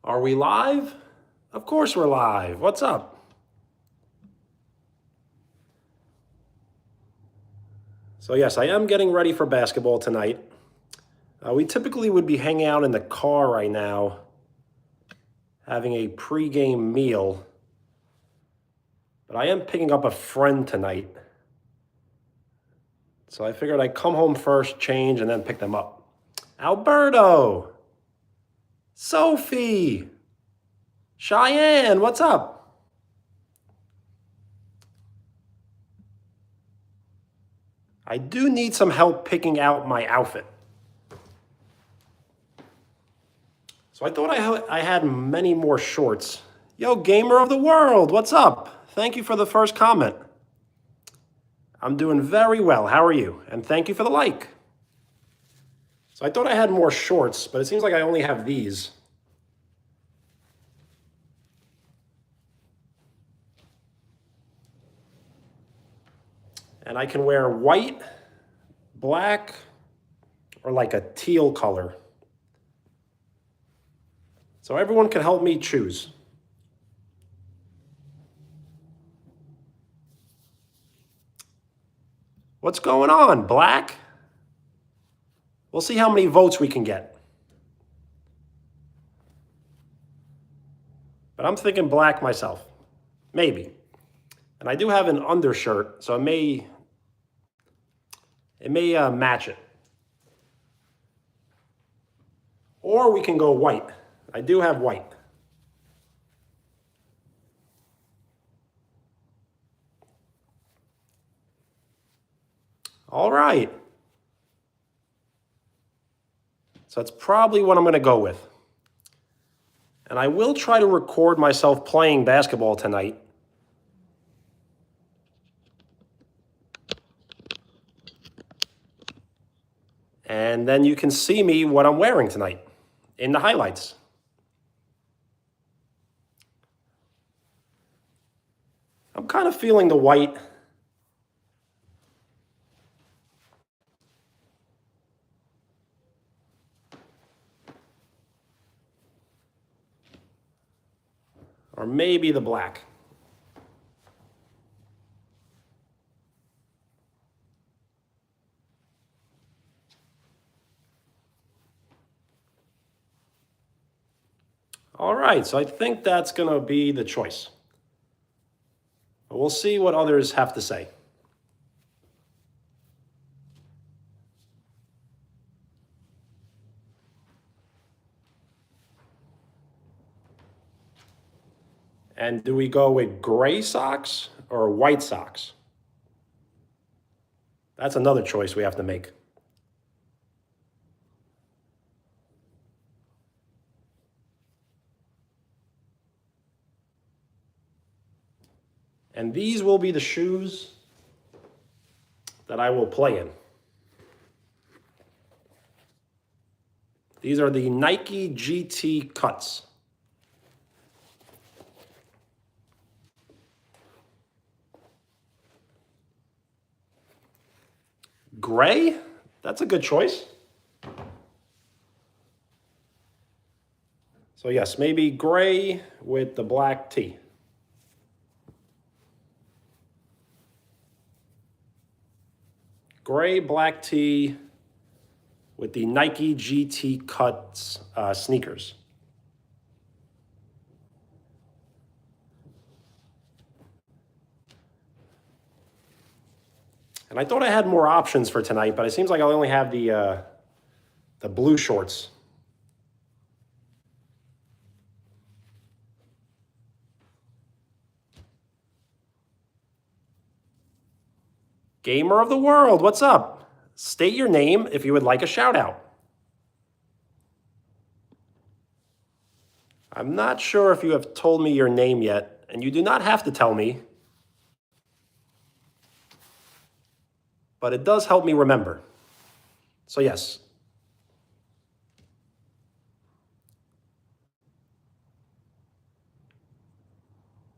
Are we live? Of course we're live. What's up? So yes, I am getting ready for basketball tonight. We typically would be hanging out in the car right now, having a pregame meal. But I am picking up a friend tonight. So I figured I'd come home first, change, and then pick them up. Alberto! Sophie! Cheyenne, what's up? I do need some help picking out my outfit. So I thought I had many more shorts. Yo, gamer of the world, what's up? Thank you for the first comment. I'm doing very well. How are you? And thank you for the like. So I thought I had more shorts, but it seems like I only have these. And I can wear white, black, or like a teal color. So everyone can help me choose. What's going on, black? We'll see how many votes we can get. But I'm thinking black myself. Maybe. And I do have an undershirt, so it may match it. Or we can go white. I do have white. All right. So that's probably what I'm going to go with. And I will try to record myself playing basketball tonight. And then you can see me what I'm wearing tonight in the highlights. I'm kind of feeling the white. Or maybe the black. All right, so I think that's going to be the choice. But we'll see what others have to say. And do we go with gray socks or white socks? That's another choice we have to make. And these will be the shoes that I will play in. These are the Nike GT Cuts. Gray? That's a good choice. So yes, maybe gray with the black tee. Gray, black tee with the Nike GT Cuts sneakers. And I thought I had more options for tonight, but it seems like I only have the blue shorts. Gamer of the world, what's up? State your name if you would like a shout out. I'm not sure if you have told me your name yet, and you do not have to tell me, but it does help me remember. So yes.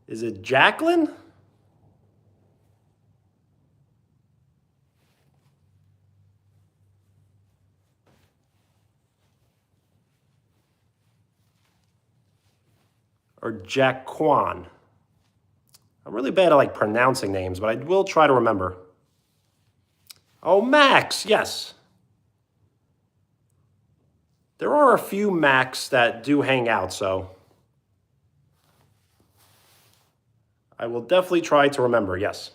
Is it Jacqueline? or Jaquan. I'm really bad at like pronouncing names, but I will try to remember. Oh, Max, yes. There are a few Macs that do hang out, so I will definitely try to remember, yes.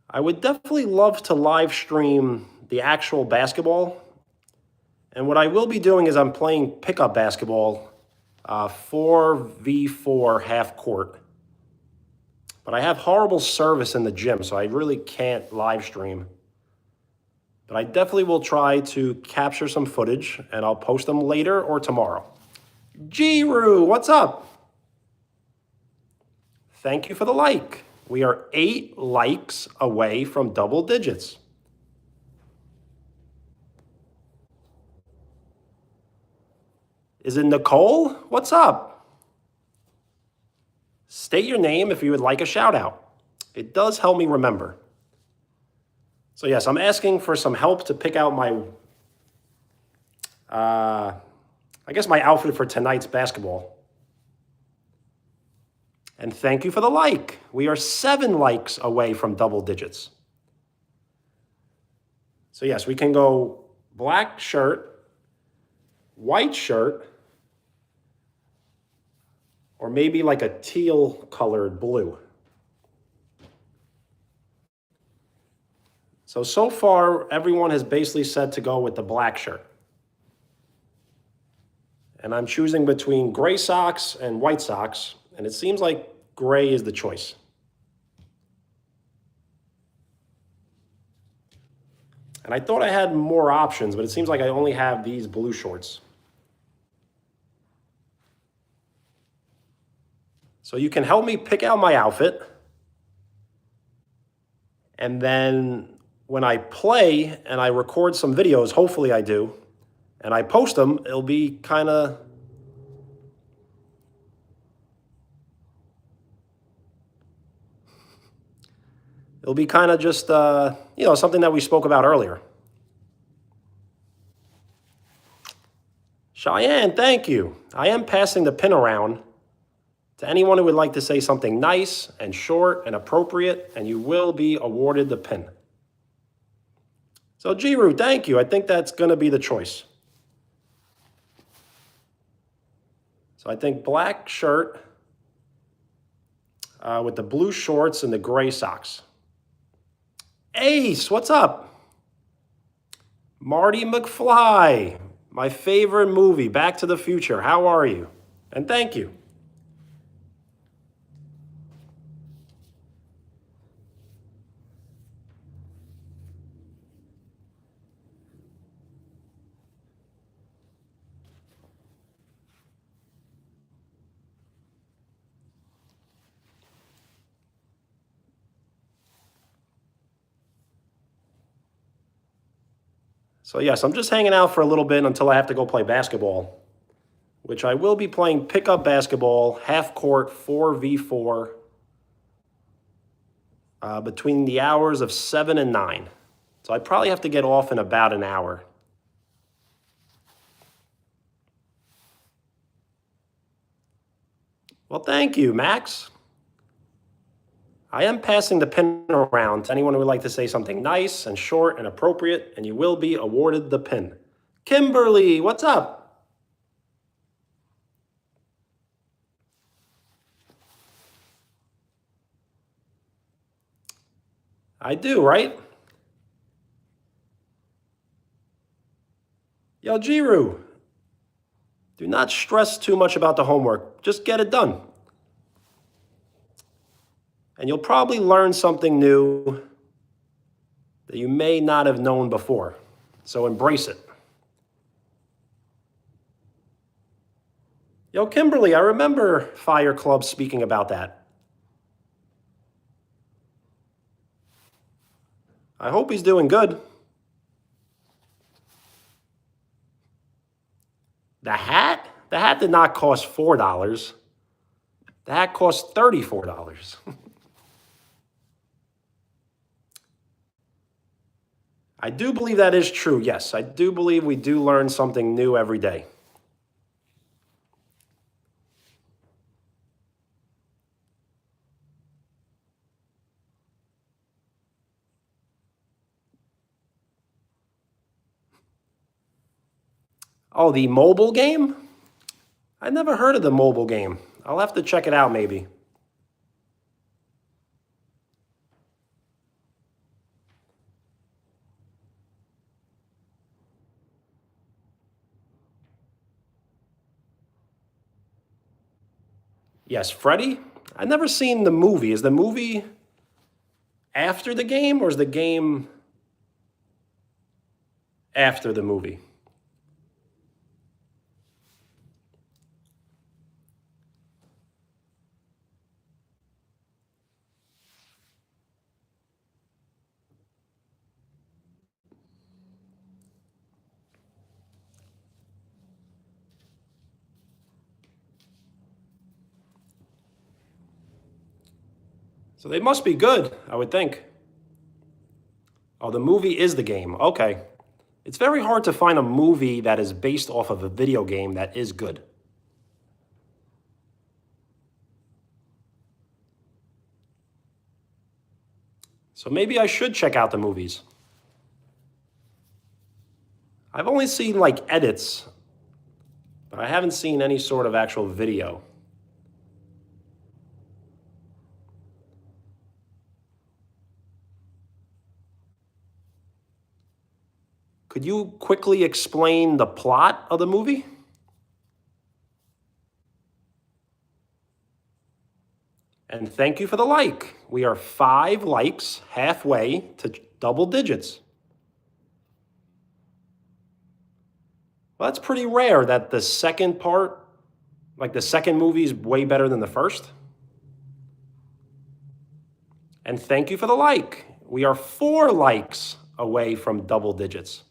I would definitely love to live stream the actual basketball. And what I will be doing is I'm playing pickup basketball, 4v4 half court. But I have horrible service in the gym, so I really can't live stream. But I definitely will try to capture some footage, and I'll post them later or tomorrow. GRWM, what's up? Thank you for the like. We are 8 likes away from double digits. Is it Nicole? What's up? State your name if you would like a shout out. It does help me remember. So yes, I'm asking for some help to pick out my, I guess my outfit for tonight's basketball. And thank you for the like. We are 7 likes away from double digits. So yes, we can go black shirt, white shirt, or maybe like a teal colored blue. So far, everyone has basically said to go with the black shirt. And I'm choosing between gray socks and white socks, and it seems like gray is the choice. And I thought I had more options, but it seems like I only have these blue shorts. So you can help me pick out my outfit. And then when I play and I record some videos, hopefully I do, and I post them, it'll be kind of just, something that we spoke about earlier. Cheyenne, thank you. I am passing the pin around to anyone who would like to say something nice and short and appropriate, and you will be awarded the pin. So GRWM, thank you. I think that's going to be the choice. So I think black shirt with the blue shorts and the gray socks. Ace, what's up? Marty McFly, my favorite movie, Back to the Future. How are you? And thank you. So yes, I'm just hanging out for a little bit until I have to go play basketball, which I will be playing pickup basketball, half court, 4v4, between the hours of 7 and 9. So I probably have to get off in about an hour. Well, thank you, Max. I am passing the pin around to anyone who would like to say something nice and short and appropriate, and you will be awarded the pin. Kimberly, what's up? I do, right? Yo, GRWM, do not stress too much about the homework. Just get it done. And you'll probably learn something new that you may not have known before. So embrace it. Yo, Kimberly, I remember Fire Club speaking about that. I hope he's doing good. The hat? The hat did not cost $4. The hat cost $34. I do believe that is true. Yes, I do believe we do learn something new every day. Oh, the mobile game? I never heard of the mobile game. I'll have to check it out maybe. Yes, Freddy? I've never seen the movie. Is the movie after the game or is the game after the movie? So they must be good, I would think. Oh, the movie is the game. Okay. It's very hard to find a movie that is based off of a video game that is good. So maybe I should check out the movies. I've only seen like edits, but I haven't seen any sort of actual video. Could you quickly explain the plot of the movie? And thank you for the like. We are 5 likes halfway to double digits. Well, that's pretty rare that the second part, like the second movie, is way better than the first. And thank you for the like. We are 4 likes away from double digits.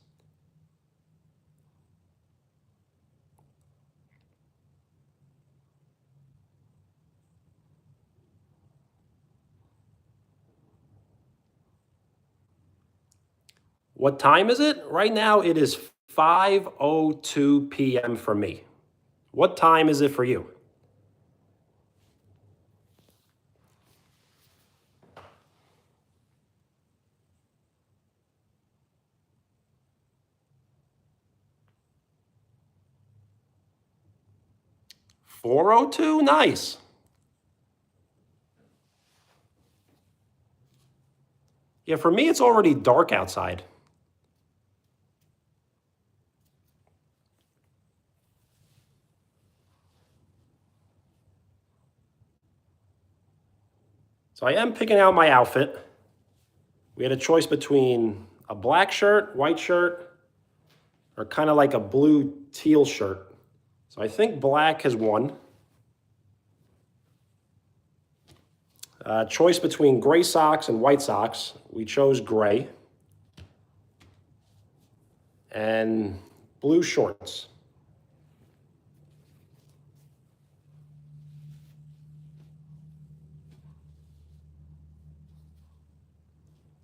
What time is it? Right now it is 5:02 p.m. for me. What time is it for you? $4:02? Nice. Yeah, for me it's already dark outside. So I am picking out my outfit. We had a choice between a black shirt, white shirt, or kind of like a blue teal shirt. So I think black has won. Choice between gray socks and white socks. We chose gray. And blue shorts.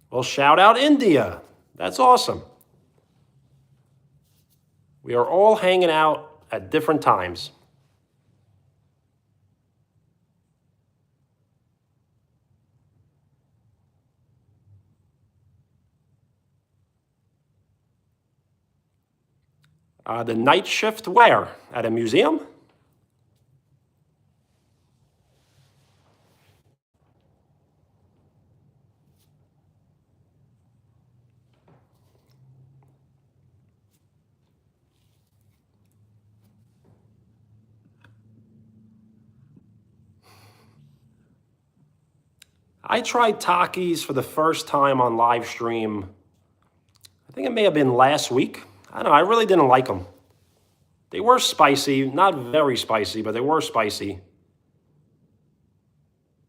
Well, shout out India. That's awesome. We are all hanging out at different times. The night shift where? At a museum? I tried Takis for the first time on live stream. I think it may have been last week. I don't know, I really didn't like them. They were spicy, not very spicy, but they were spicy.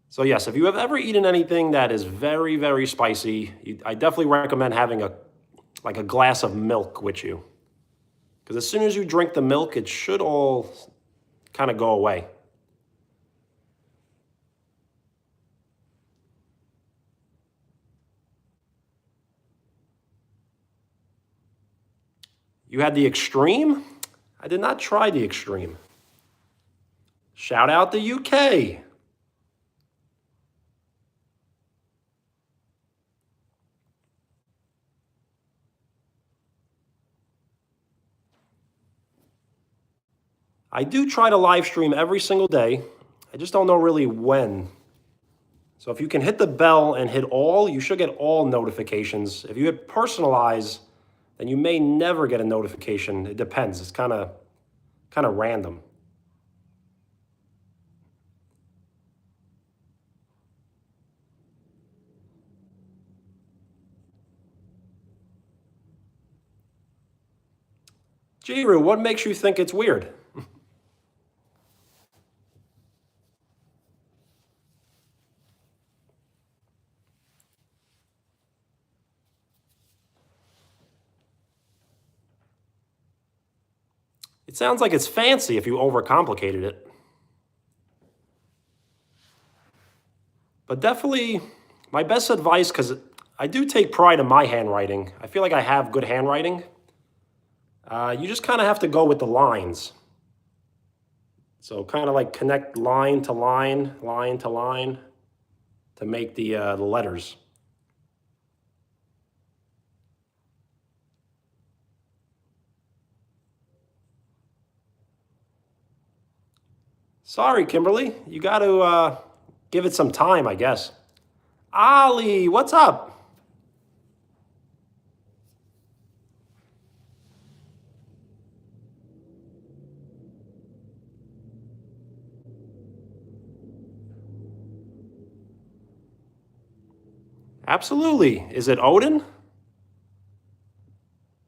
So yes, if you have ever eaten anything that is very, very spicy, I definitely recommend having like a glass of milk with you. Because as soon as you drink the milk, it should all kind of go away. You had the Extreme? I did not try the Extreme. Shout out the UK. I do try to live stream every single day. I just don't know really when. So if you can hit the bell and hit all, you should get all notifications. If you hit personalize, then you may never get a notification. It depends. It's kind of random. Jiru, what makes you think it's weird? It sounds like it's fancy if you overcomplicated it. But definitely, my best advice, because I do take pride in my handwriting. I feel like I have good handwriting. You just kind of have to go with the lines. So kind of like connect line to line, line to line to make the letters. Sorry, Kimberly. You got to give it some time, I guess. Ali, what's up? Absolutely. Is it Odin?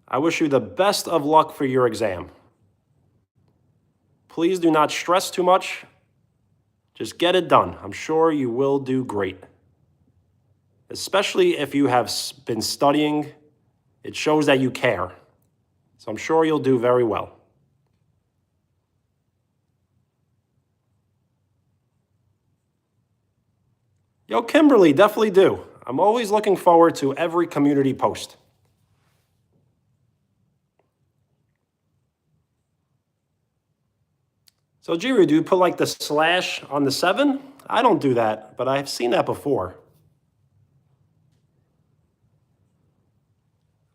I wish you the best of luck for your exam. Please do not stress too much. Just get it done. I'm sure you will do great. Especially if you have been studying, it shows that you care. So I'm sure you'll do very well. Yo, Kimberly, definitely do. I'm always looking forward to every community post. So Jiru, do you put like the slash on the 7? I don't do that, but I've seen that before.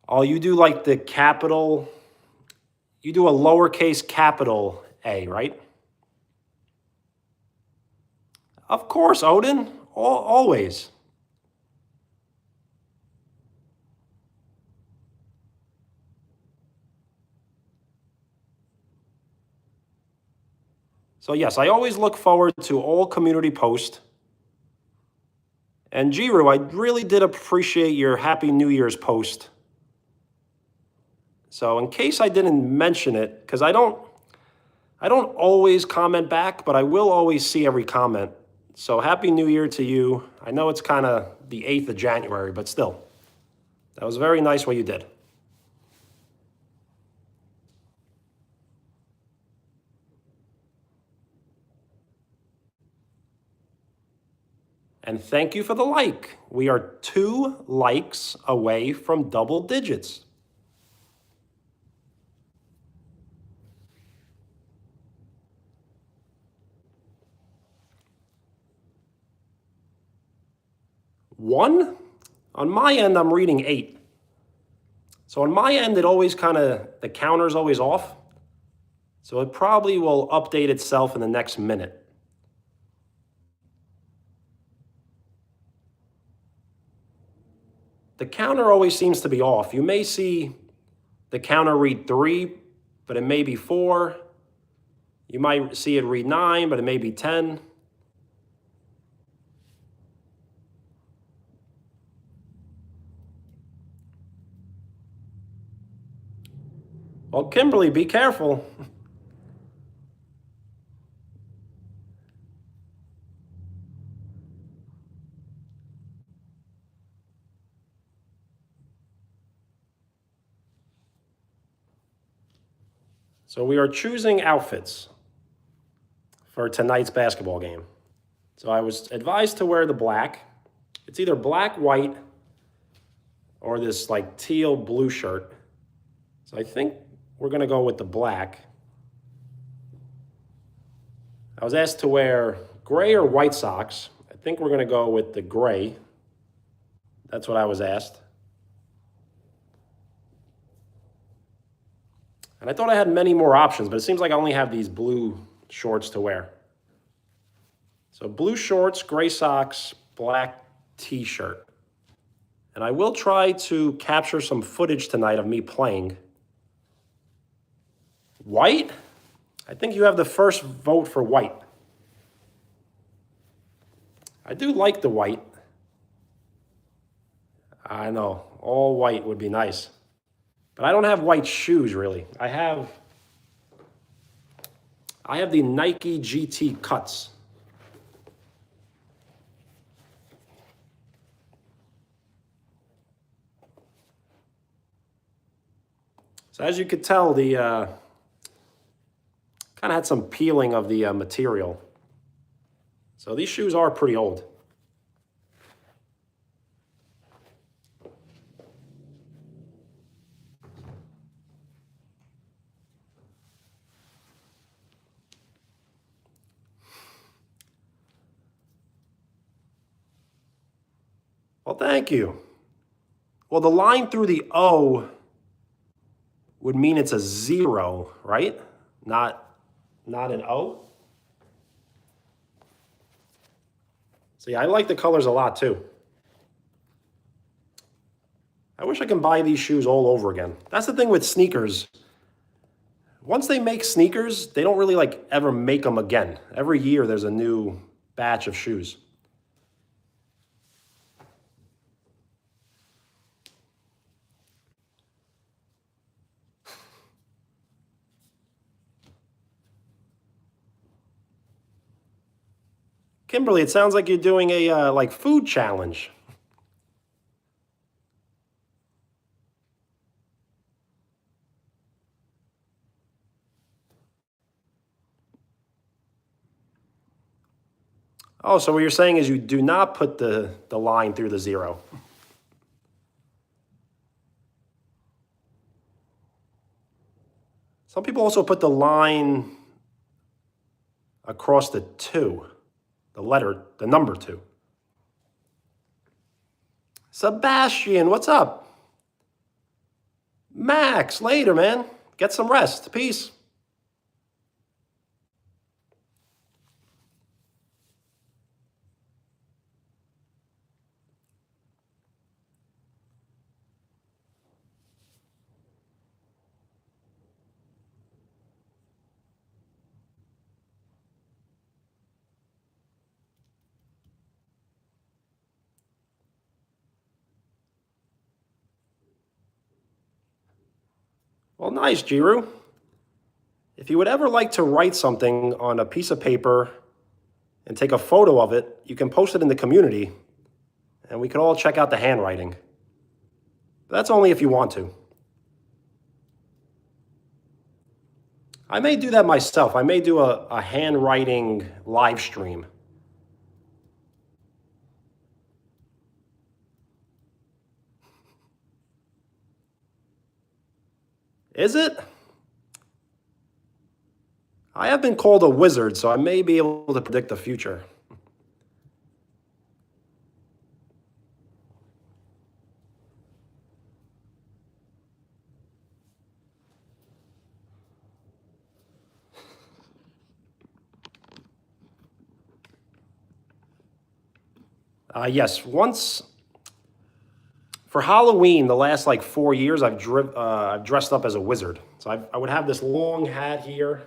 Oh, you do like the capital, you do a lowercase capital A, right? Of course, Odin, always. So yes, I always look forward to all community posts. And Jiru, I really did appreciate your Happy New Year's post. So in case I didn't mention it, because I don't always comment back, but I will always see every comment. So Happy New Year to you. I know it's kind of the 8th of January, but still, that was very nice what you did. And thank you for the like. We are 2 likes away from double digits. One? On my end, I'm reading 8. So on my end, it always the counter's always off. So it probably will update itself in the next minute. The counter always seems to be off. You may see the counter read 3, but it may be 4. You might see it read 9, but it may be 10. Well, Kimberly, be careful. So we are choosing outfits for tonight's basketball game. So I was advised to wear the black. It's either black, white, or this like teal blue shirt. So I think we're going to go with the black. I was asked to wear gray or white socks. I think we're going to go with the gray. That's what I was asked. And I thought I had many more options, but it seems like I only have these blue shorts to wear. So blue shorts, gray socks, black t-shirt. And I will try to capture some footage tonight of me playing. White? I think you have the first vote for white. I do like the white. I know, all white would be nice. But I don't have white shoes, really. I have the Nike GT Cuts. So as you could tell, the kind of had some peeling of the material. So these shoes are pretty old. Well, thank you. Well, the line through the O would mean it's a 0, right? Not an O. So yeah, I like the colors a lot too. I wish I can buy these shoes all over again. That's the thing with sneakers. Once they make sneakers, they don't really like ever make them again. Every year there's a new batch of shoes. Kimberly, it sounds like you're doing a like food challenge. Oh, so what you're saying is you do not put the line through the 0. Some people also put the line across the 2, the number 2. Sebastian, what's up? Max, later, man. Get some rest. Peace. Well, nice, Jiru. If you would ever like to write something on a piece of paper and take a photo of it, you can post it in the community, and we can all check out the handwriting. But that's only if you want to. I may do that myself. I may do a handwriting live stream. Is it? I have been called a wizard, so I may be able to predict the future. Yes, once for Halloween, the last like 4 years, I've dressed up as a wizard. So I would have this long hat here,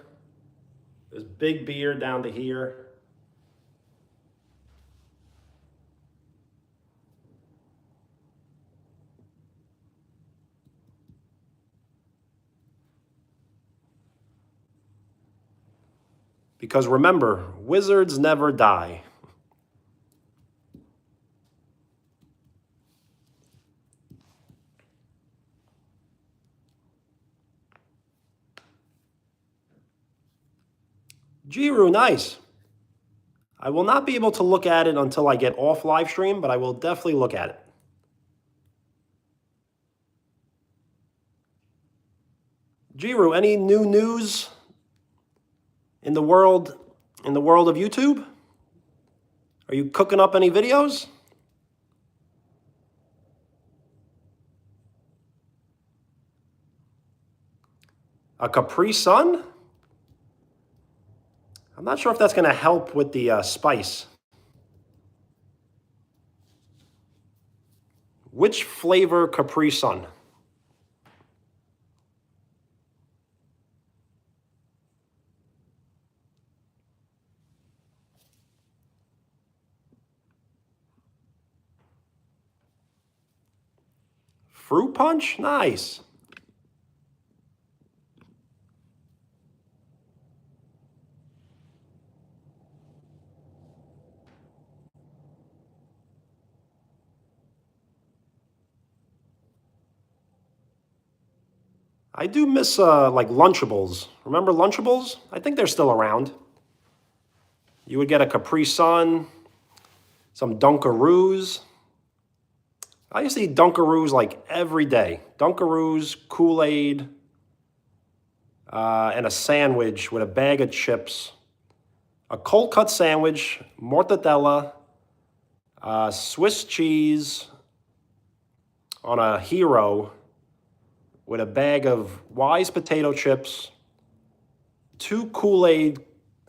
this big beard down to here. Because remember, wizards never die. Jiru, nice. I will not be able to look at it until I get off live stream, but I will definitely look at it. Giru, any new news in the world of YouTube? Are you cooking up any videos? A Capri Sun? I'm not sure if that's going to help with the spice. Which flavor Capri Sun? Fruit punch? Nice. I do miss like Lunchables. Remember Lunchables? I think they're still around. You would get a Capri Sun, some Dunkaroos. I used to eat Dunkaroos like every day. Dunkaroos, Kool-Aid, and a sandwich with a bag of chips. A cold cut sandwich, mortadella, Swiss cheese on a hero with a bag of Wise potato chips, 2 Kool-Aid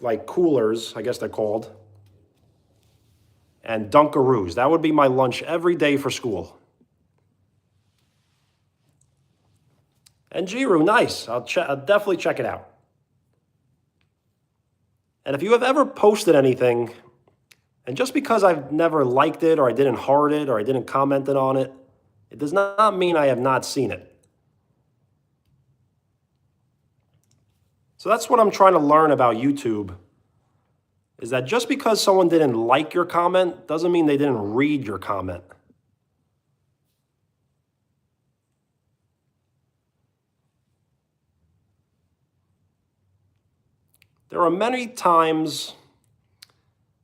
like coolers, I guess they're called, and Dunkaroos. That would be my lunch every day for school. And Giru, nice. I'll definitely check it out. And if you have ever posted anything, and just because I've never liked it, or I didn't heart it, or I didn't comment on it, it does not mean I have not seen it. So that's what I'm trying to learn about YouTube, is that just because someone didn't like your comment doesn't mean they didn't read your comment. There are many times,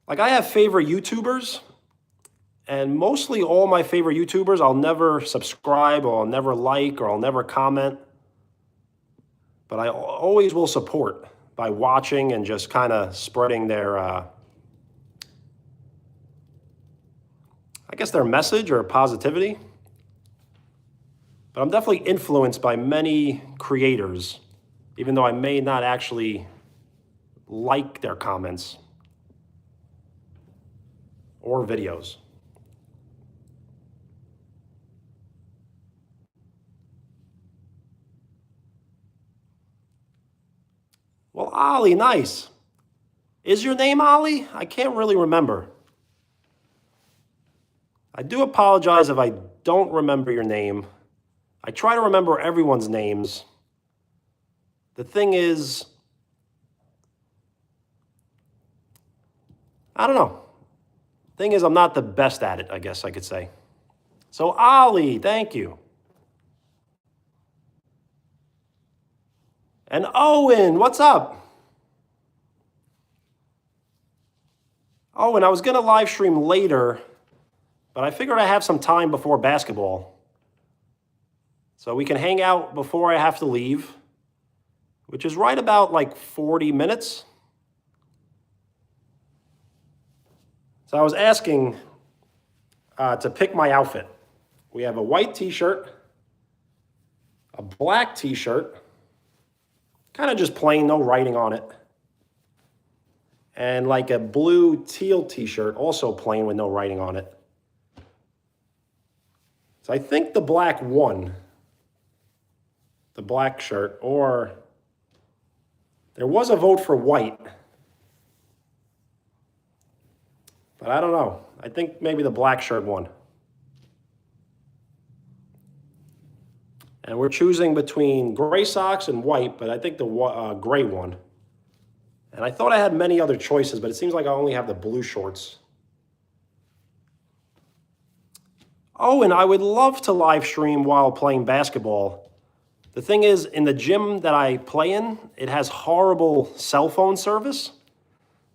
like I have favorite YouTubers, and mostly all my favorite YouTubers I'll never subscribe, or I'll never like, or I'll never comment. But I always will support by watching and just kind of spreading their, I guess their message or positivity. But I'm definitely influenced by many creators, even though I may not actually like their comments or videos. Well, Ollie, nice. Is your name Ollie? I can't really remember. I do apologize if I don't remember your name. I try to remember everyone's names. The thing is, I don't know. Thing is, I'm not the best at it, I guess I could say. So, Ollie, thank you. And Owen, what's up? Owen, I was going to live stream later, but I figured I have some time before basketball. So we can hang out before I have to leave, which is right about like 40 minutes. So I was asking to pick my outfit. We have a white t-shirt, a black t-shirt, kind of just plain, no writing on it, and like a blue teal t-shirt, also plain with no writing on it. So I think the black won, the black shirt, or there was a vote for white, but I don't know. I think maybe the black shirt won. And we're choosing between gray socks and white, but I think the gray won. And I thought I had many other choices, but it seems like I only have the blue shorts. Oh, and I would love to live stream while playing basketball. The thing is, in the gym that I play in, it has horrible cell phone service.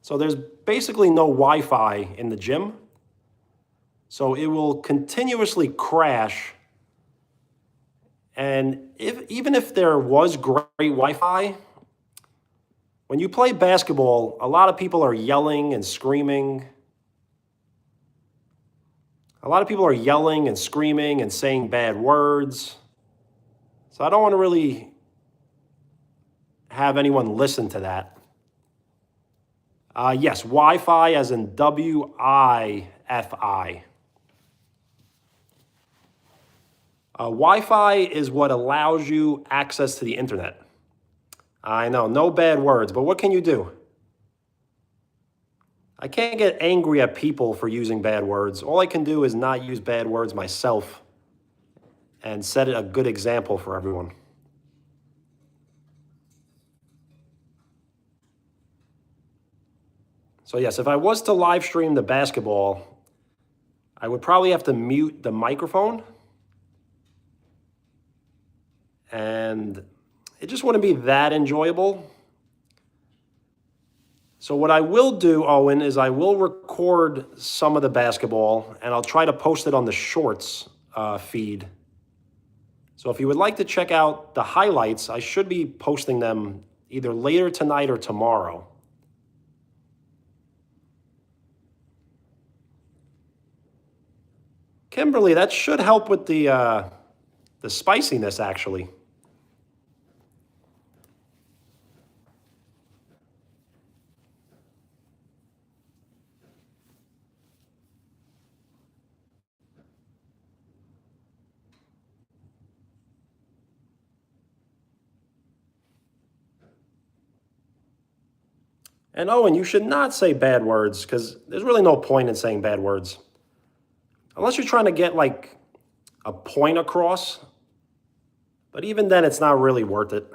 So there's basically no Wi-Fi in the gym. So it will continuously crash. And even if there was great Wi-Fi, when you play basketball, a lot of people are yelling and screaming. A lot of people are yelling and screaming and saying bad words. So I don't want to really have anyone listen to that. Yes, Wi-Fi as in Wi-Fi. Wi-Fi is what allows you access to the internet. I know, no bad words, but what can you do? I can't get angry at people for using bad words. All I can do is not use bad words myself and set a good example for everyone. So yes, if I was to live stream the basketball, I would probably have to mute the microphone. And it just wouldn't be that enjoyable. So what I will do, Owen, is I will record some of the basketball and I'll try to post it on the Shorts feed. So if you would like to check out the highlights, I should be posting them either later tonight or tomorrow. Kimberly, that should help with the spiciness, actually. And Owen, you should not say bad words because there's really no point in saying bad words. Unless you're trying to get like a point across. But even then, it's not really worth it.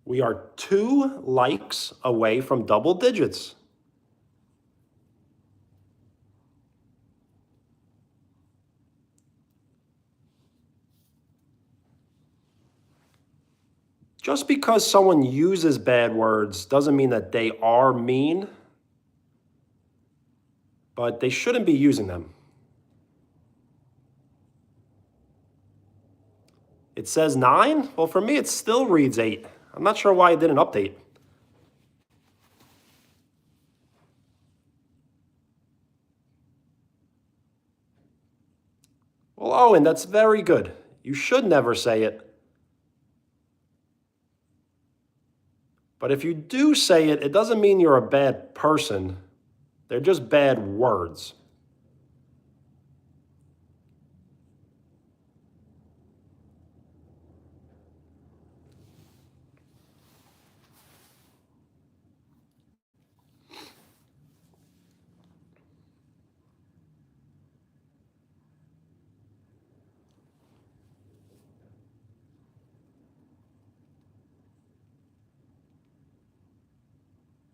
We are 2 likes away from double digits. Just because someone uses bad words doesn't mean that they are mean, but they shouldn't be using them. It says 9? Well, for me, it still reads 8. I'm not sure why it didn't update. Well, Owen, that's very good. You should never say it. But if you do say it, it doesn't mean you're a bad person. They're just bad words.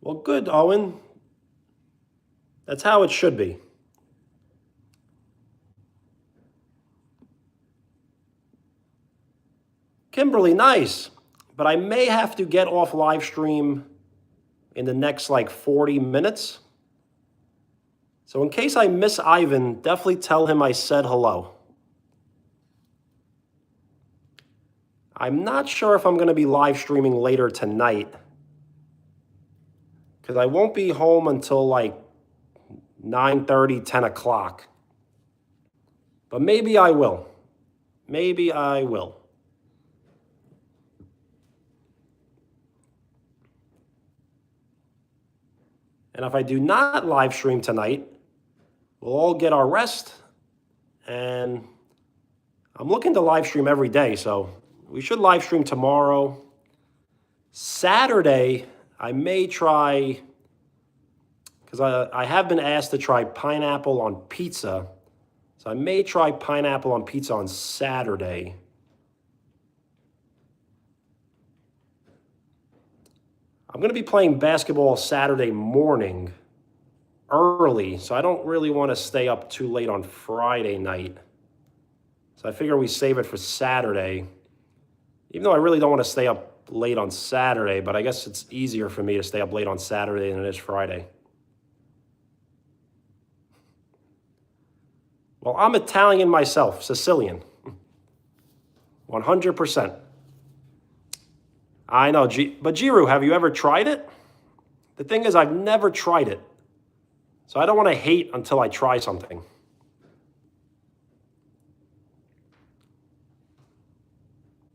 Well, good, Owen. That's how it should be. Kimberly, nice. But I may have to get off live stream in the next like 40 minutes. So in case I miss Ivan, definitely tell him I said hello. I'm not sure if I'm going to be live streaming later tonight because I won't be home until like 9:30, 10 o'clock. But maybe I will. Maybe I will. And if I do not live stream tonight, we'll all get our rest. And I'm looking to live stream every day, so we should live stream tomorrow. Saturday, I may try, because I have been asked to try pineapple on pizza. So I may try pineapple on pizza on Saturday. I'm going to be playing basketball Saturday morning early, so I don't really want to stay up too late on Friday night. So I figure we save it for Saturday, even though I really don't want to stay up late on Saturday, but I guess it's easier for me to stay up late on Saturday than it is Friday. Well, I'm Italian myself, Sicilian. 100%. I know, but Giru, have you ever tried it? The thing is, I've never tried it. So I don't want to hate until I try something.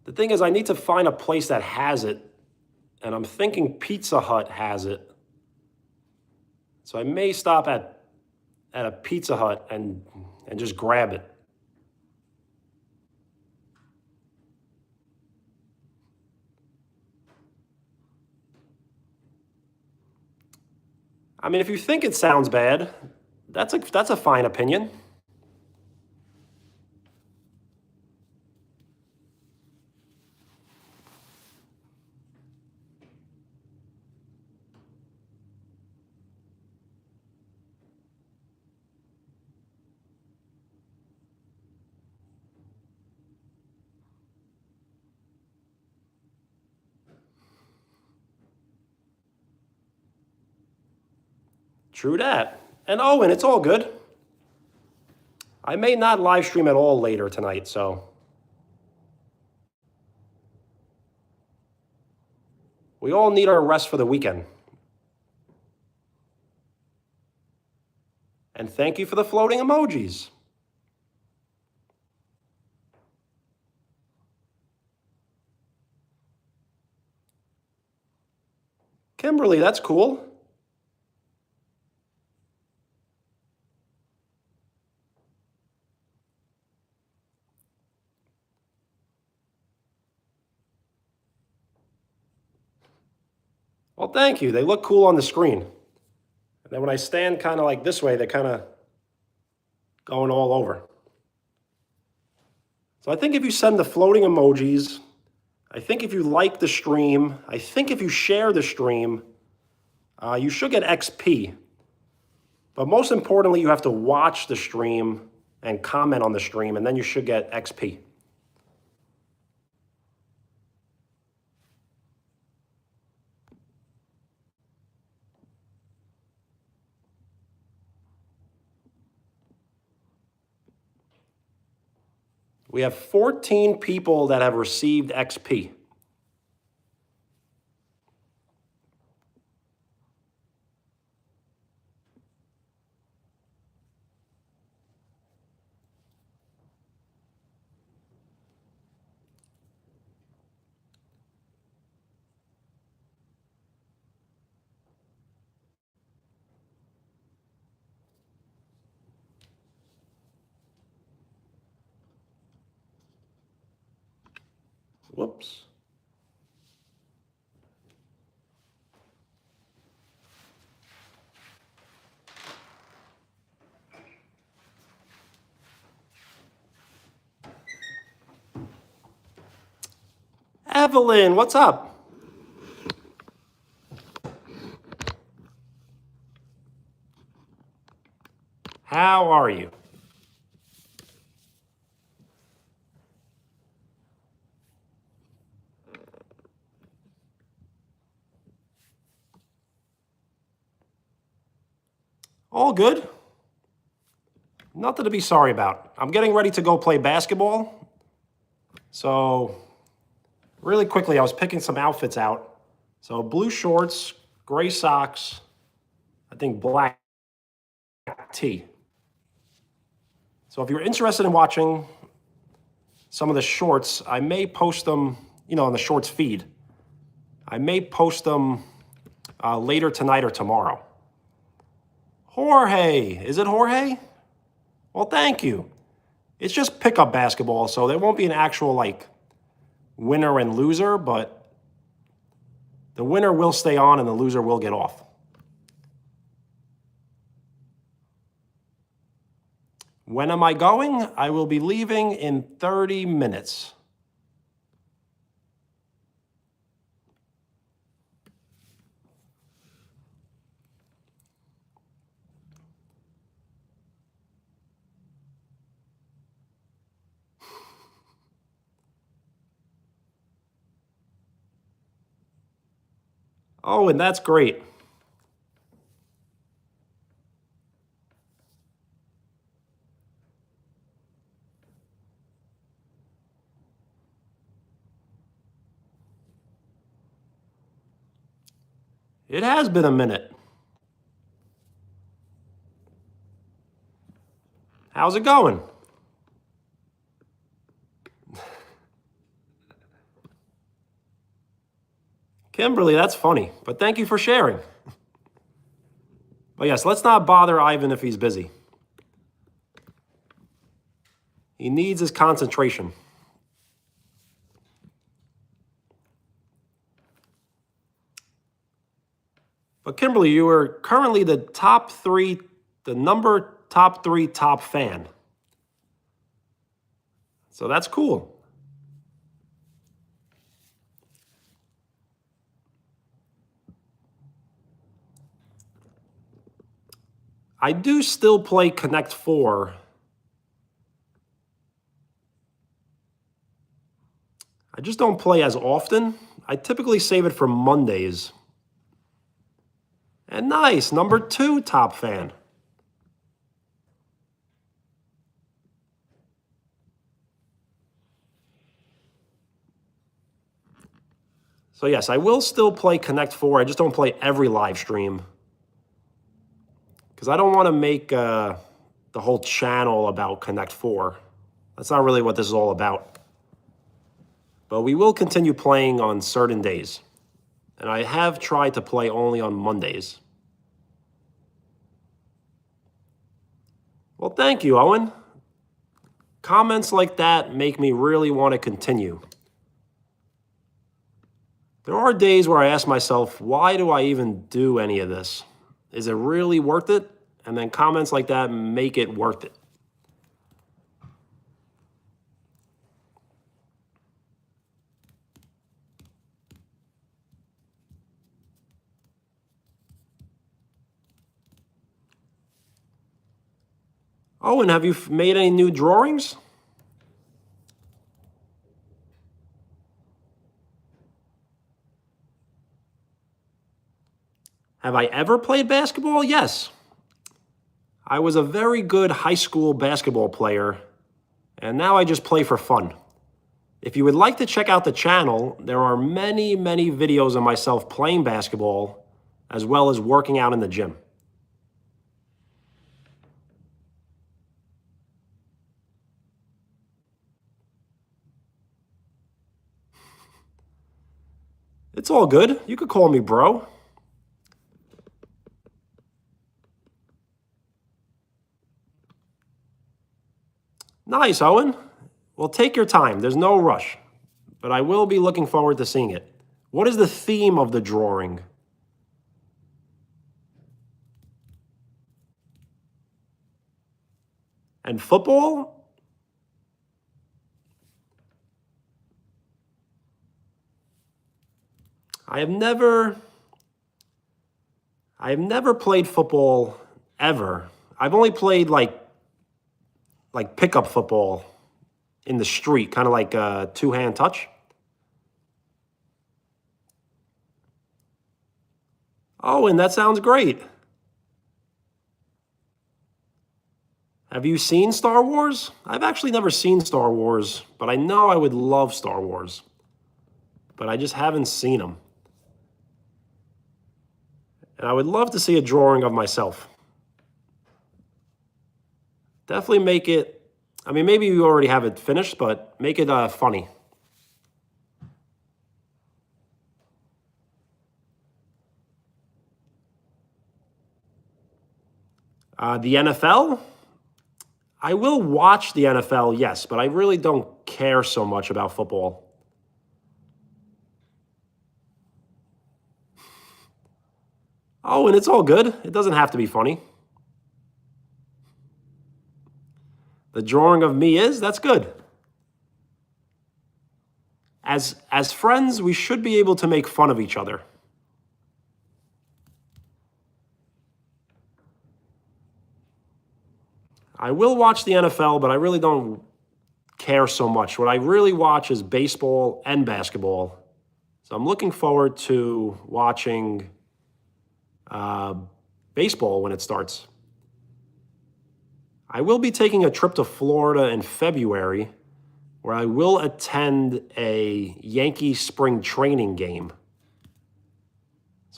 The thing is, I need to find a place that has it, and I'm thinking Pizza Hut has it. So I may stop at a Pizza Hut and just grab it. I mean, if you think it sounds bad, that's a fine opinion. True that. And Owen, it's all good. I may not live stream at all later tonight, so we all need our rest for the weekend. And thank you for the floating emojis. Kimberly, that's cool. Well, thank you. They look cool on the screen. And then when I stand kind of like this way, they're kind of going all over. So I think if you send the floating emojis, I think if you like the stream, I think if you share the stream, you should get XP. But most importantly, you have to watch the stream and comment on the stream, and then you should get XP. We have 14 people that have received XP. Whoops. Evelyn, what's up? How are you? All good. Nothing to be sorry about. I'm getting ready to go play basketball. So really quickly, I was picking some outfits out. So blue shorts, gray socks, I think black tee. So if you're interested in watching some of the shorts, I may post them, on the shorts feed. I may post them later tonight or tomorrow. Jorge, is it Jorge? Well, thank you. It's just pickup basketball, so there won't be an actual winner and loser, but the winner will stay on and the loser will get off. When am I going? I will be leaving in 30 minutes. Oh, and that's great. It has been a minute. How's it going? Kimberly, that's funny, but thank you for sharing. But yes, let's not bother Ivan if he's busy. He needs his concentration. But Kimberly, you are currently the top three fan. So that's cool. I do still play Connect 4. I just don't play as often. I typically save it for Mondays. And nice, number 2 top fan. So yes, I will still play Connect 4. I just don't play every live stream. Because I don't want to make the whole channel about Connect 4. That's not really what this is all about. But we will continue playing on certain days. And I have tried to play only on Mondays. Well, thank you, Owen. Comments like that make me really want to continue. There are days where I ask myself, why do I even do any of this? Is it really worth it? And then comments like that make it worth it. Oh, and have you made any new drawings? Have I ever played basketball? Yes. I was a very good high school basketball player, and now I just play for fun. If you would like to check out the channel, there are many, many videos of myself playing basketball, as well as working out in the gym. It's all good. You could call me bro. Nice, Owen. Well, take your time. There's no rush. But I will be looking forward to seeing it. What is the theme of the drawing? And football? I have never played football ever. I've only played like pickup football in the street, kind of like a two-hand touch. Oh, and that sounds great. Have you seen Star Wars? I've actually never seen Star Wars, but I know I would love Star Wars. But I just haven't seen them. And I would love to see a drawing of myself. Definitely make it, I mean, maybe you already have it finished, but make it funny. The NFL? I will watch the NFL, yes, but I really don't care so much about football. Oh, and it's all good. It doesn't have to be funny. The drawing of me is, that's good. As friends, we should be able to make fun of each other. I will watch the NFL, but I really don't care so much. What I really watch is baseball and basketball. So I'm looking forward to watching baseball when it starts. I will be taking a trip to Florida in February, where I will attend a Yankee spring training game.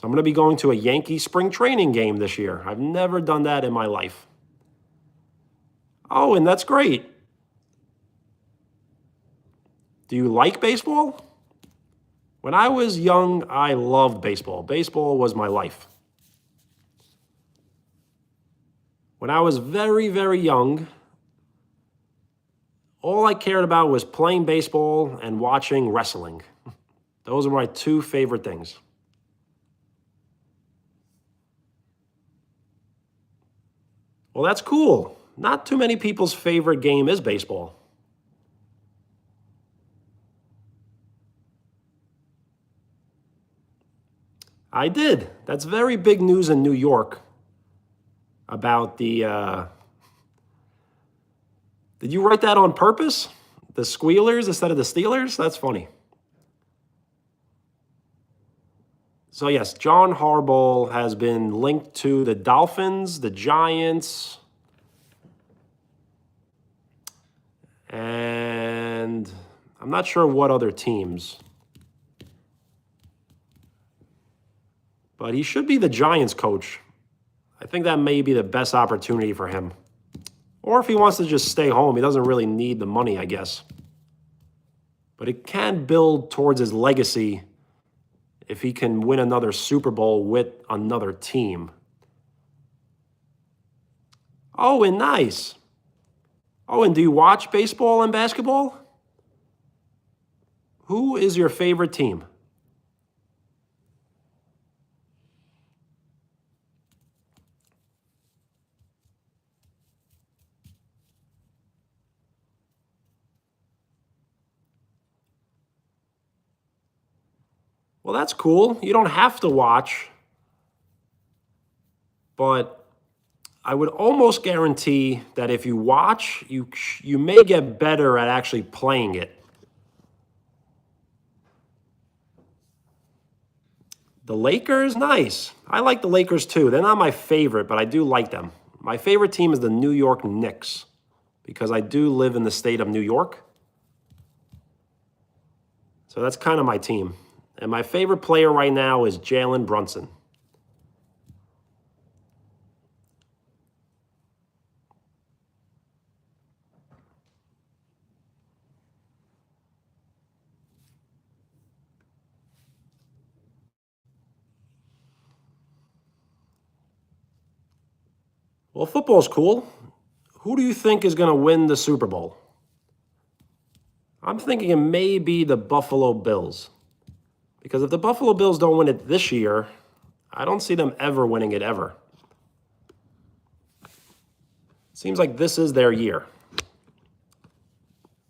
So I'm going to be going to a Yankee spring training game this year. I've never done that in my life. Oh, and that's great. Do you like baseball? When I was young, I loved baseball. Baseball was my life. When I was very, very young, all I cared about was playing baseball and watching wrestling. Those are my two favorite things. Well, that's cool. Not too many people's favorite game is baseball. I did. That's very big news in New York about the. Did you write that on purpose? The Squealers instead of the Steelers? That's funny. So yes, John Harbaugh has been linked to the Dolphins, the Giants, and I'm not sure what other teams. But he should be the Giants coach. I think that may be the best opportunity for him. Or if he wants to just stay home, he doesn't really need the money, I guess. But it can build towards his legacy if he can win another Super Bowl with another team. Oh, and nice. Oh, and do you watch baseball and basketball? Who is your favorite team? Well, that's cool. You don't have to watch, but I would almost guarantee that if you watch, you may get better at actually playing it. The Lakers, nice. I like the Lakers too. They're not my favorite, but I do like them. My favorite team is the New York Knicks because I do live in the state of New York. So that's kind of my team. And my favorite player right now is Jalen Brunson. Well, football's cool. Who do you think is going to win the Super Bowl? I'm thinking it may be the Buffalo Bills. Because if the Buffalo Bills don't win it this year, I don't see them ever winning it ever. Seems like this is their year.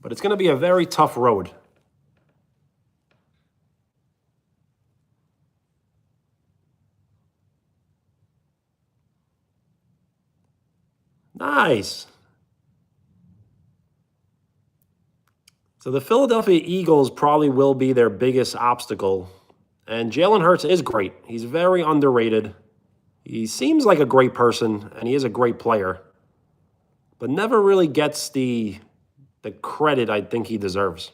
But it's going to be a very tough road. Nice. So the Philadelphia Eagles probably will be their biggest obstacle. And Jalen Hurts is great. He's very underrated. He seems like a great person, and he is a great player. But never really gets the credit I think he deserves.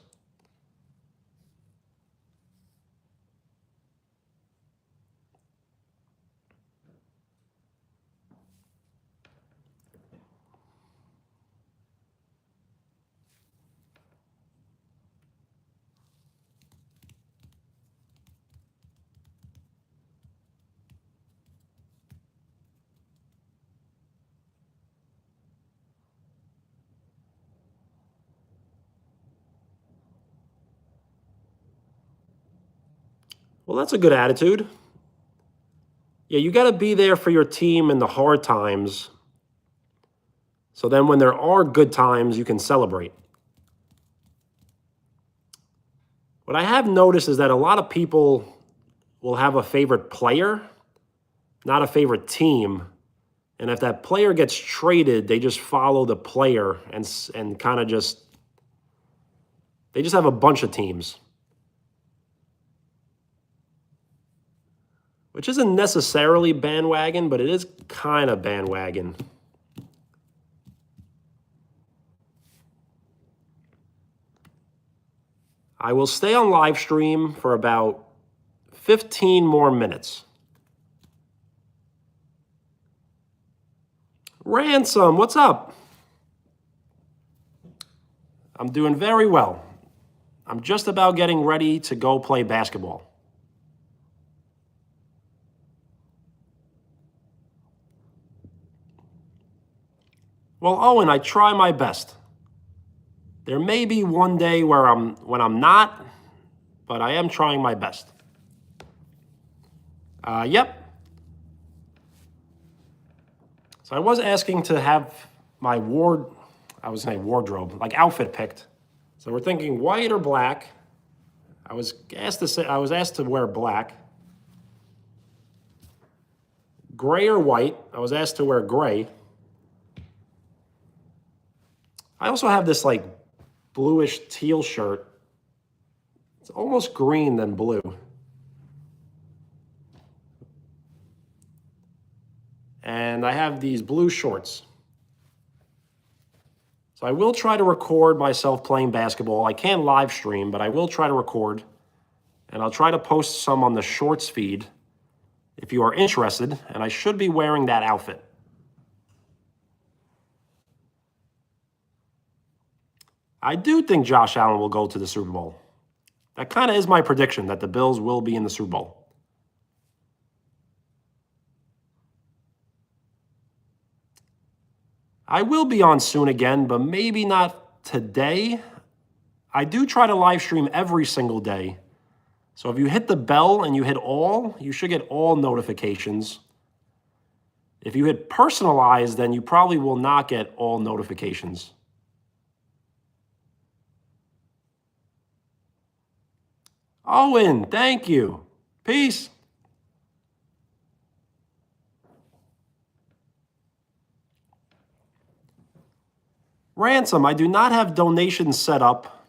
Well, that's a good attitude. Yeah, you got to be there for your team in the hard times. So then when there are good times, you can celebrate. What I have noticed is that a lot of people will have a favorite player, not a favorite team. And if that player gets traded, they just follow the player and kind of they just have a bunch of teams. Which isn't necessarily bandwagon, but it is kind of bandwagon. I will stay on live stream for about 15 more minutes. Ransom, what's up? I'm doing very well. I'm just about getting ready to go play basketball. Well, Owen, I try my best. There may be one day when I'm not, but I am trying my best. Yep. So I was asking to have my wardrobe, like outfit picked. So we're thinking white or black. I was asked to wear black. Gray or white. I was asked to wear gray. I also have this like bluish teal shirt. It's almost green than blue. And I have these blue shorts. So I will try to record myself playing basketball. I can't live stream, but I will try to record. And I'll try to post some on the shorts feed if you are interested. And I should be wearing that outfit. I do think Josh Allen will go to the Super Bowl. That kind of is my prediction, that the Bills will be in the Super Bowl. I will be on soon again, but maybe not today. I do try to live stream every single day. So if you hit the bell and you hit all, you should get all notifications. If you hit personalized, then you probably will not get all notifications. Owen, thank you. Peace. Ransom, I do not have donations set up.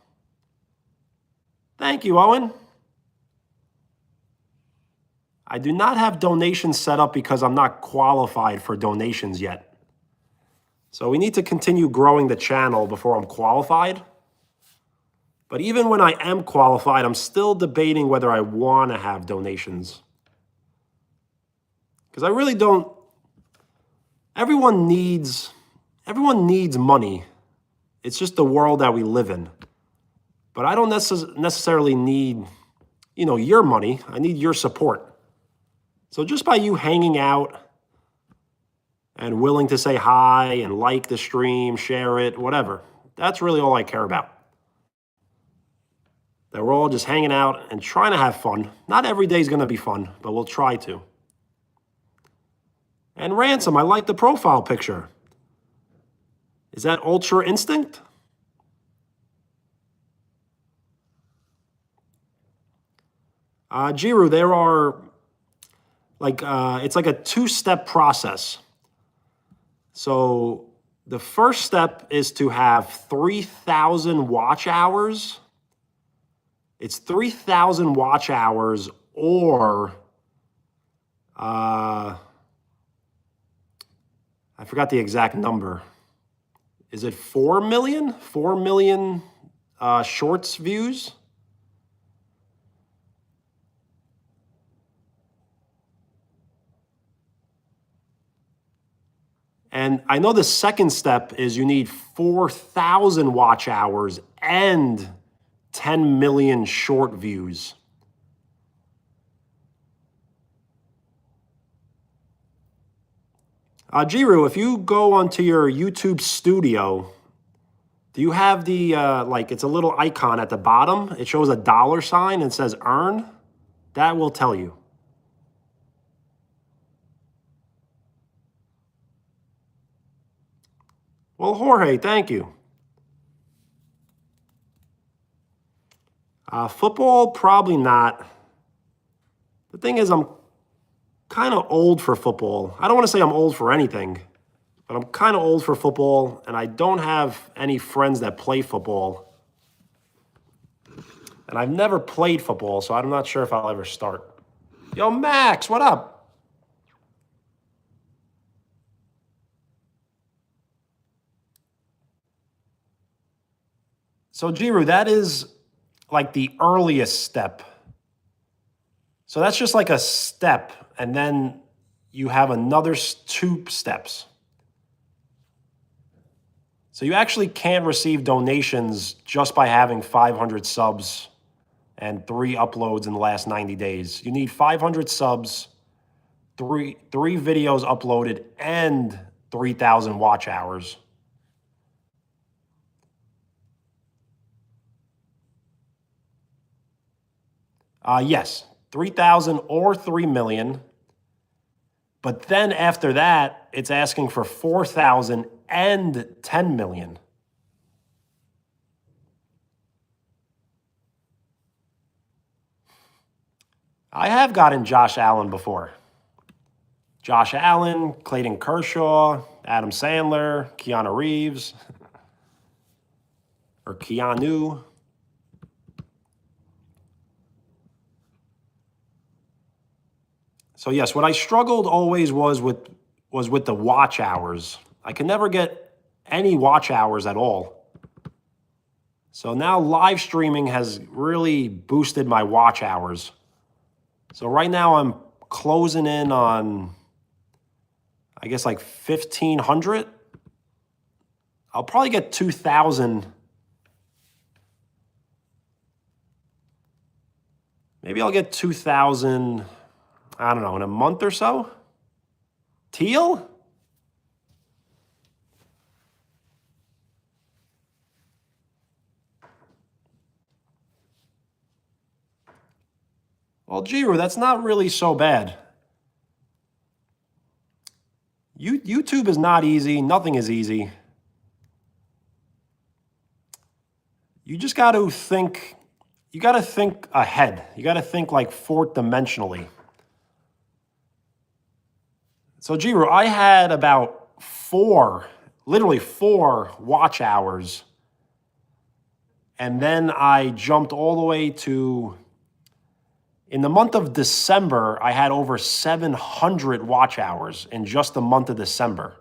Thank you, Owen. I do not have donations set up because I'm not qualified for donations yet. So we need to continue growing the channel before I'm qualified. But even when I am qualified, I'm still debating whether I want to have donations. Because I really don't. Everyone needs money. It's just the world that we live in. But I don't necessarily need, your money. I need your support. So just by you hanging out and willing to say hi and like the stream, share it, whatever, that's really all I care about. That we're all just hanging out and trying to have fun. Not every day is going to be fun, but we'll try to. And Ransom, I like the profile picture. Is that Ultra Instinct? Giru, there are it's like a two-step process. So the first step is to have 3,000 watch hours. It's 3,000 watch hours or I forgot the exact number. Is it 4 million? 4 million shorts views? And I know the second step is you need 4,000 watch hours and 10 million short views. Giru, if you go onto your YouTube studio, do you have the, it's a little icon at the bottom? It shows a $sign and says earn. That will tell you. Well, Jorge, thank you. Football, probably not. The thing is, I'm kind of old for football. I don't want to say I'm old for anything, but I'm kind of old for football, and I don't have any friends that play football. And I've never played football, so I'm not sure if I'll ever start. Yo, Max, what up? So, Giru, that is like the earliest step. So that's just like a step, and then you have another 2 steps. So you actually can't receive donations just by having 500 subs and 3 uploads in the last 90 days. You need 500 subs, three videos uploaded, and 3,000 watch hours. Yes, 3,000 or 3 million. But then after that, it's asking for 4,000 and 10 million. I have gotten Josh Allen before. Josh Allen, Clayton Kershaw, Adam Sandler, Keanu Reeves, or Keanu. So yes, what I struggled always was with the watch hours. I could never get any watch hours at all. So now live streaming has really boosted my watch hours. So right now I'm closing in on, I guess, like 1,500. I'll probably get 2,000. Maybe I'll get 2,000, I don't know, in a month or so. Teal? Well, Giru, that's not really so bad. YouTube is not easy. Nothing is easy. You just got to think, you got to think ahead. You got to think like fourth dimensionally. So Giru, I had about literally four watch hours. And then I jumped all the way to, in the month of December, I had over 700 watch hours in just the month of December.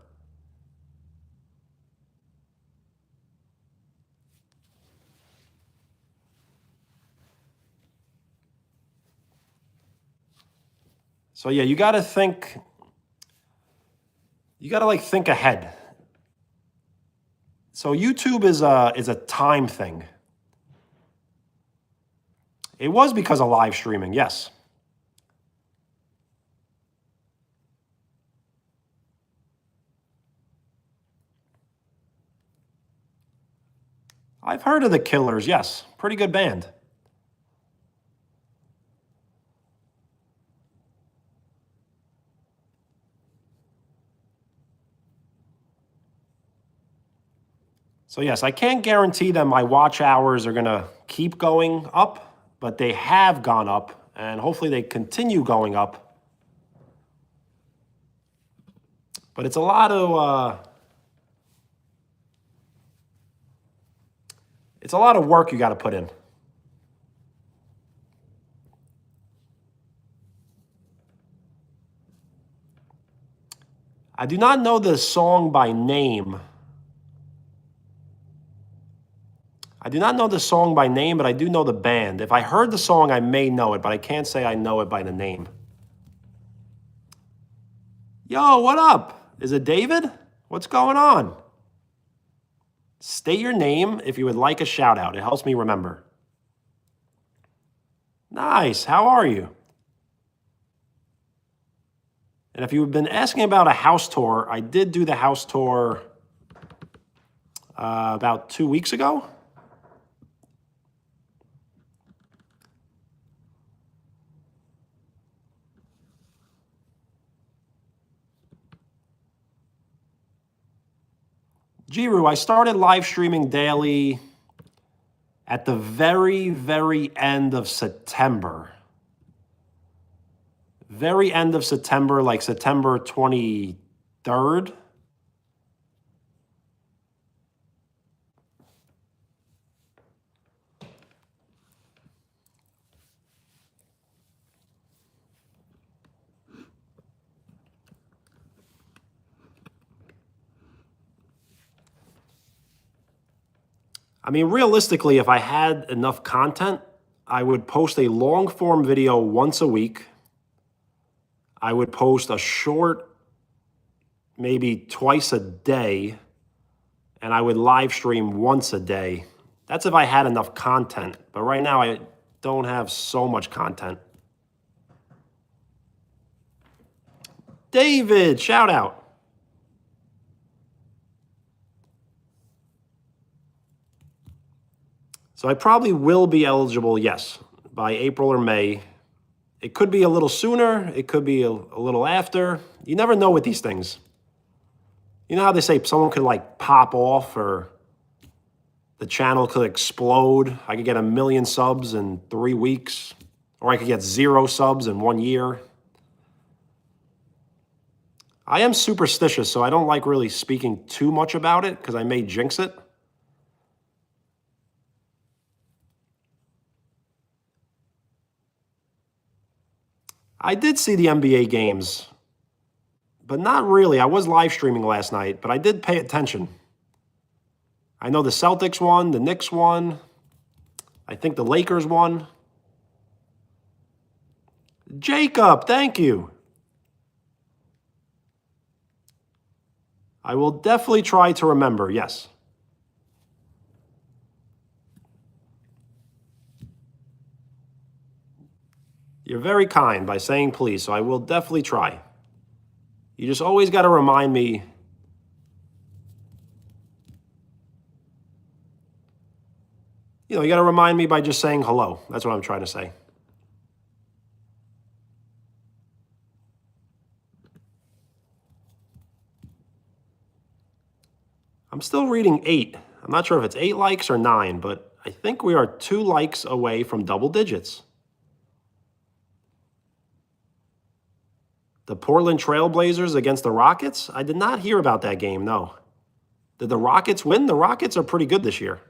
So yeah, you got to think, you got to like think ahead. So YouTube is a time thing. It was because of live streaming, yes. I've heard of the Killers, yes. Pretty good band. So yes, I can't guarantee that my watch hours are going to keep going up, but they have gone up, and hopefully they continue going up. But it's a lot of work you got to put in. I do not know the song by name. I do not know the song by name, but I do know the band. If I heard the song, I may know it, but I can't say I know it by the name. Yo, what up? Is it David? What's going on? State your name if you would like a shout out. It helps me remember. Nice. How are you? And if you've been asking about a house tour, I did do the house tour about 2 weeks ago. Giru, I started live streaming daily at the very, very end of September. Very end of September, like September 23rd. I mean, realistically, if I had enough content, I would post a long form video once a week. I would post a short, maybe twice a day, and I would live stream once a day. That's if I had enough content, but right now I don't have so much content. David, shout out. So I probably will be eligible, yes, by April or May. It could be a little sooner. It could be a little after. You never know with these things. You know how they say someone could like pop off or the channel could explode. I could get 1 million subs in 3 weeks, or I could get 0 subs in 1 year. I am superstitious, so I don't like really speaking too much about it because I may jinx it. I did see the NBA games, but not really. I was live streaming last night, but I did pay attention. I know the Celtics won, the Knicks won. I think the Lakers won. Jacob, thank you. I will definitely try to remember, yes. You're very kind by saying please, so I will definitely try. You just always got to remind me. You got to remind me by just saying hello. That's what I'm trying to say. I'm still reading 8. I'm not sure if it's 8 likes or 9, but I think we are 2 likes away from double digits. The Portland Trailblazers against the Rockets? I did not hear about that game, no. Did the Rockets win? The Rockets are pretty good this year.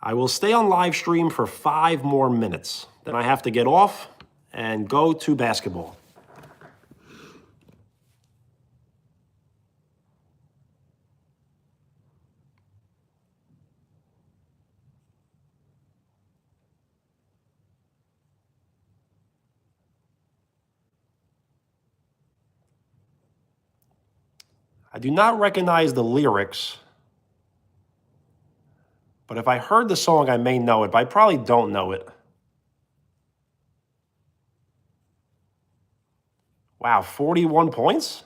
I will stay on live stream for 5 more minutes. Then I have to get off and go to basketball. I do not recognize the lyrics, but if I heard the song, I may know it, but I probably don't know it. Wow, 41 points?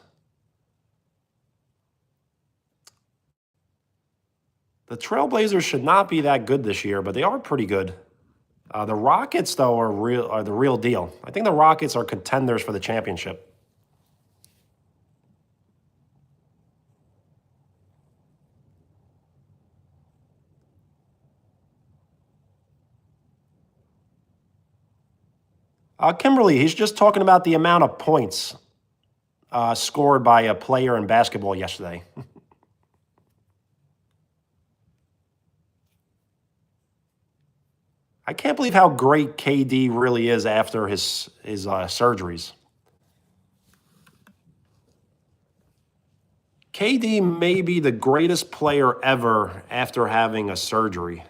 The Trailblazers should not be that good this year, but they are pretty good. The Rockets, though, are the real deal. I think the Rockets are contenders for the championship. Kimberly, he's just talking about the amount of points scored by a player in basketball yesterday. I can't believe how great KD really is after his surgeries. KD may be the greatest player ever after having a surgery.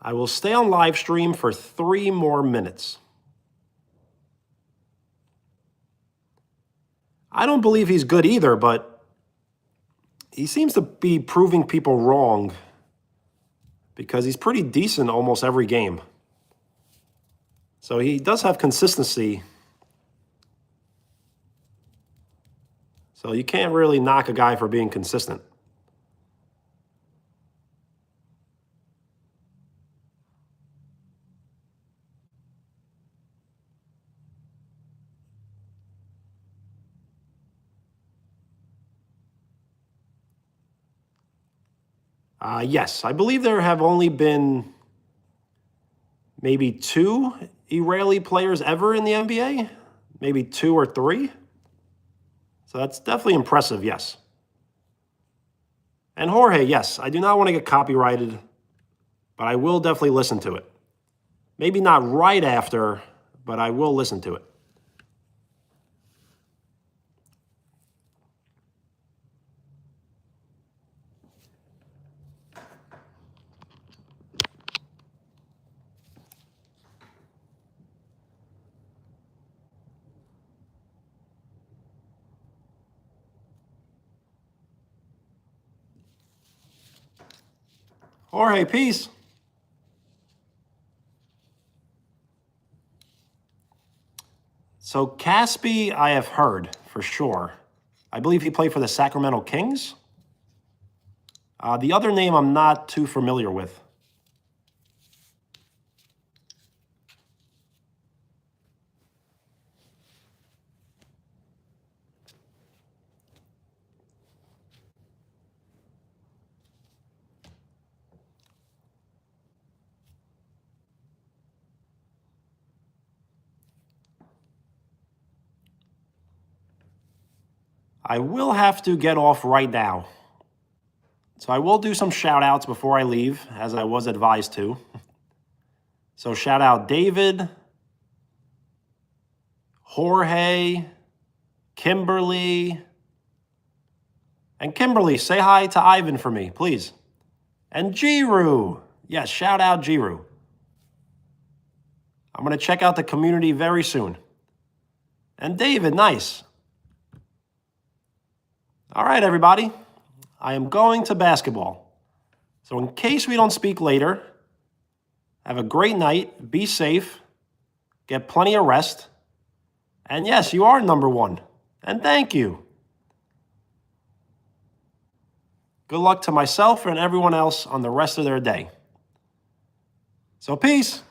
I will stay on live stream for 3 more minutes. I don't believe he's good either, but he seems to be proving people wrong because he's pretty decent almost every game. So he does have consistency. So you can't really knock a guy for being consistent. Yes, I believe there have only been maybe 2 Israeli players ever in the NBA, maybe 2 or 3. So that's definitely impressive, yes. And Jorge, yes, I do not want to get copyrighted, but I will definitely listen to it. Maybe not right after, but I will listen to it. Jorge, peace. So Caspi, I have heard for sure. I believe he played for the Sacramento Kings. The other name I'm not too familiar with. I will have to get off right now. So I will do some shout outs before I leave, as I was advised to. So shout out David, Jorge, Kimberly. And Kimberly, say hi to Ivan for me, please. And Giru. Yes, shout out Giru. I'm going to check out the community very soon. And David, nice. All right, everybody. I am going to basketball. So in case we don't speak later, have a great night. Be safe. Get plenty of rest. And yes, you are number one. And thank you. Good luck to myself and everyone else on the rest of their day. So peace.